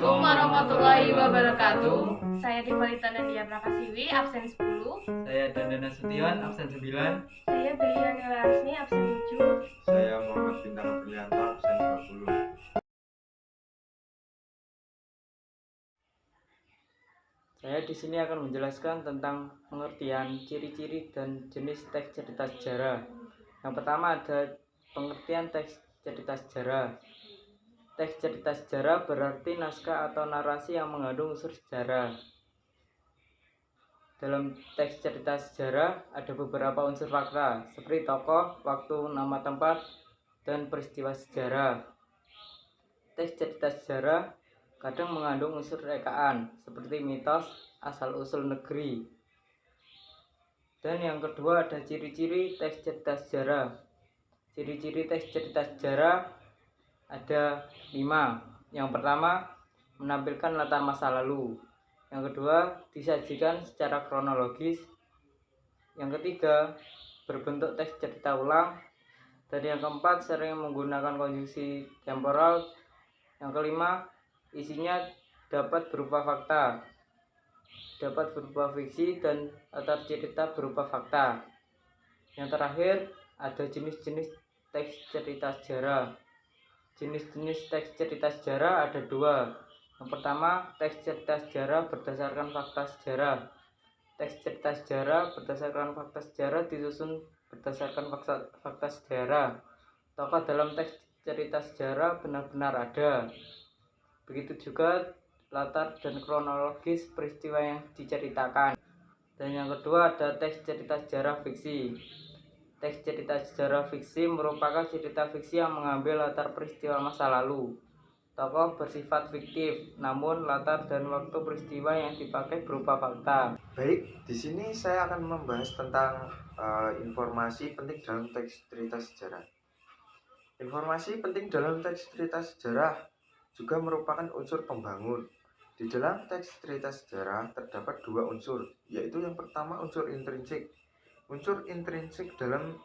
Assalamualaikum warahmatullahi wabarakatuh. Saya Divalita Nadia Prakasiwi, absen 10. Saya Dandana Sution, absen 9. Saya Belia Nelasni, absen 7. Saya Muhammad Bintang Brilianto, absen 20. Saya di sini akan menjelaskan tentang pengertian, ciri-ciri, dan jenis teks cerita sejarah. Yang pertama ada pengertian teks cerita sejarah. Teks cerita sejarah berarti naskah atau narasi yang mengandung unsur sejarah. Dalam teks cerita sejarah ada beberapa unsur fakta, seperti tokoh, waktu, nama tempat, dan peristiwa sejarah. Teks cerita sejarah kadang mengandung unsur rekaan, seperti mitos, asal-usul negeri. Dan yang kedua ada ciri-ciri teks cerita sejarah. Ciri-ciri teks cerita sejarah ada 5. Yang pertama, menampilkan latar masa lalu. Yang kedua, disajikan secara kronologis. Yang ketiga, berbentuk teks cerita ulang. Dan yang keempat, sering menggunakan konjungsi temporal. Yang kelima, isinya dapat berupa fakta, dapat berupa fiksi, dan latar cerita berupa fakta. Yang terakhir, ada jenis-jenis teks cerita sejarah. Jenis-jenis teks cerita sejarah ada 2. Yang pertama, teks cerita sejarah berdasarkan fakta sejarah. Teks cerita sejarah berdasarkan fakta sejarah disusun berdasarkan fakta sejarah. Tokoh dalam teks cerita sejarah benar-benar ada. Begitu juga latar dan kronologis peristiwa yang diceritakan. Dan yang kedua ada teks cerita sejarah fiksi. Teks cerita sejarah fiksi merupakan cerita fiksi yang mengambil latar peristiwa masa lalu. Tokoh bersifat fiktif, namun latar dan waktu peristiwa yang dipakai berupa fakta. Baik, di sini saya akan membahas tentang informasi penting dalam teks cerita sejarah. Informasi penting dalam teks cerita sejarah juga merupakan unsur pembangun. Di dalam teks cerita sejarah terdapat 2 unsur, yaitu yang pertama unsur intrinsik. Unsur intrinsik dalam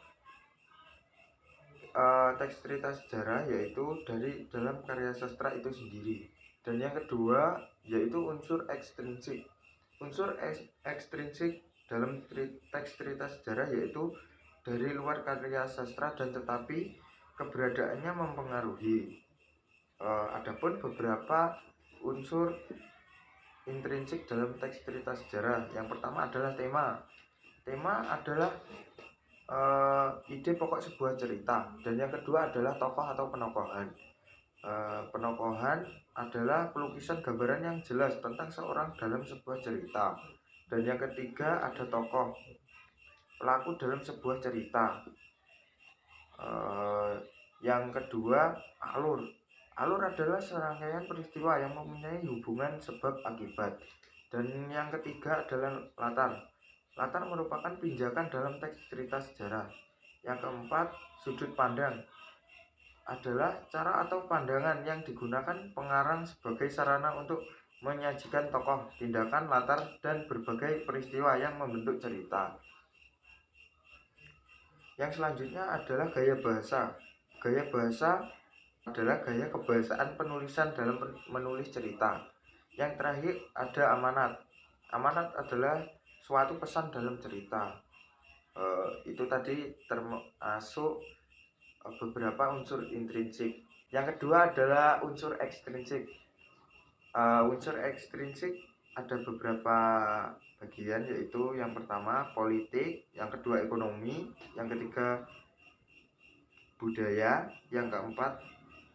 teks cerita sejarah yaitu dari dalam karya sastra itu sendiri. Dan yang kedua yaitu unsur ekstrinsik. Unsur ekstrinsik dalam teks cerita sejarah yaitu dari luar karya sastra dan tetapi keberadaannya mempengaruhi. Adapun beberapa unsur intrinsik dalam teks cerita sejarah. Yang pertama adalah tema. Tema adalah ide pokok sebuah cerita. Dan yang kedua adalah tokoh atau penokohan. Penokohan adalah pelukisan gambaran yang jelas tentang seorang dalam sebuah cerita. Dan yang ketiga ada tokoh, pelaku dalam sebuah cerita. Yang kedua alur. Alur adalah serangkaian peristiwa yang mempunyai hubungan sebab akibat. Dan yang ketiga adalah latar. Latar merupakan pijakan dalam teks cerita sejarah. Yang keempat, sudut pandang adalah cara atau pandangan yang digunakan pengarang sebagai sarana untuk menyajikan tokoh, tindakan, latar, dan berbagai peristiwa yang membentuk cerita. Yang selanjutnya adalah gaya bahasa. Gaya bahasa adalah gaya kebahasaan penulisan dalam menulis cerita. Yang terakhir ada amanat. Amanat adalah suatu pesan dalam cerita. Itu tadi termasuk beberapa unsur intrinsik. Yang kedua adalah unsur ekstrinsik. Unsur ekstrinsik ada beberapa bagian, yaitu yang pertama politik, yang kedua ekonomi, yang ketiga budaya, yang keempat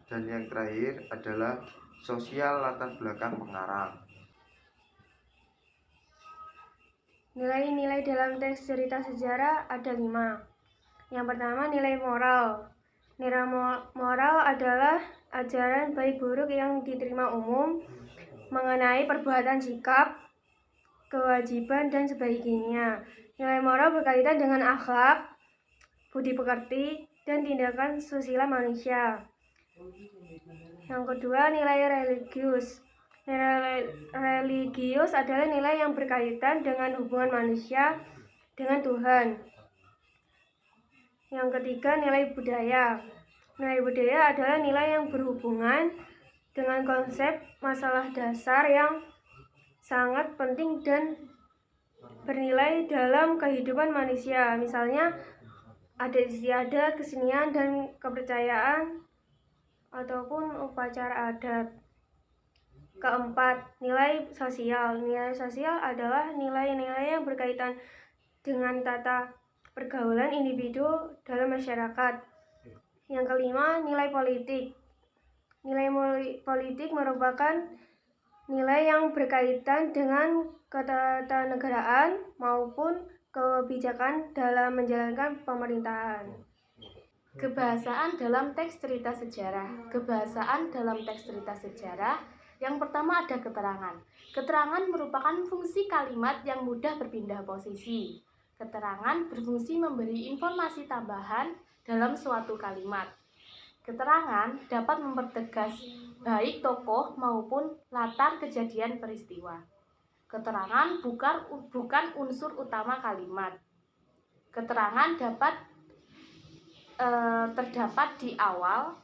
dan yang terakhir adalah sosial latar belakang pengarang. Nilai-nilai dalam teks cerita sejarah ada 5. Yang pertama, nilai moral. Nilai moral adalah ajaran baik buruk yang diterima umum mengenai perbuatan, sikap, kewajiban, dan sebagainya. Nilai moral berkaitan dengan akhlak, budi pekerti, dan tindakan susila manusia. Yang kedua, nilai religius. Nilai religius adalah nilai yang berkaitan dengan hubungan manusia dengan Tuhan. Yang ketiga, nilai budaya. Nilai budaya adalah nilai yang berhubungan dengan konsep masalah dasar yang sangat penting dan bernilai dalam kehidupan manusia. Misalnya adat istiadat, kesenian, dan kepercayaan ataupun upacara adat. Keempat, nilai sosial. Nilai sosial adalah nilai-nilai yang berkaitan dengan tata pergaulan individu dalam masyarakat. Yang kelima, nilai politik. Nilai politik merupakan nilai yang berkaitan dengan ketatanegaraan maupun kebijakan dalam menjalankan pemerintahan. Kebahasaan dalam teks cerita sejarah. Kebahasaan dalam teks cerita sejarah, yang pertama ada keterangan. Keterangan merupakan fungsi kalimat yang mudah berpindah posisi. Keterangan berfungsi memberi informasi tambahan dalam suatu kalimat. Keterangan dapat mempertegas baik tokoh maupun latar kejadian peristiwa. Keterangan bukan unsur utama kalimat. Keterangan terdapat di awal,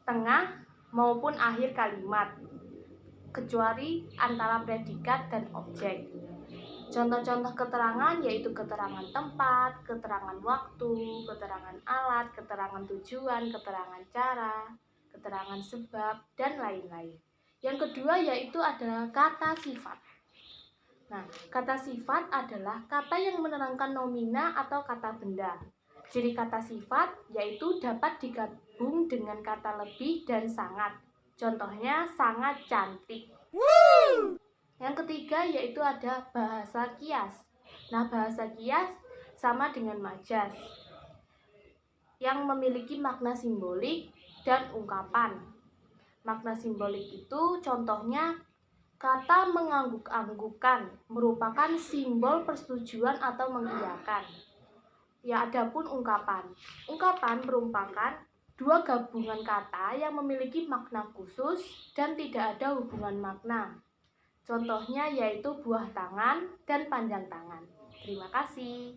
tengah, maupun akhir kalimat, kecuali antara predikat dan objek. Contoh-contoh keterangan yaitu keterangan tempat, keterangan waktu, keterangan alat, keterangan tujuan, keterangan cara, keterangan sebab, dan lain-lain. Yang kedua yaitu adalah kata sifat. Nah, kata sifat adalah kata yang menerangkan nomina atau kata benda. Ciri kata sifat yaitu dapat digabung dengan kata lebih dan sangat. Contohnya sangat cantik. Yang ketiga yaitu ada bahasa kias. Nah, bahasa kias sama dengan majas yang memiliki makna simbolik dan ungkapan. Makna simbolik itu contohnya kata mengangguk-anggukan merupakan simbol persetujuan atau mengiyakan. Ya, adapun ungkapan. Ungkapan merupakan dua gabungan kata yang memiliki makna khusus dan tidak ada hubungan makna. Contohnya yaitu buah tangan dan panjang tangan. Terima kasih.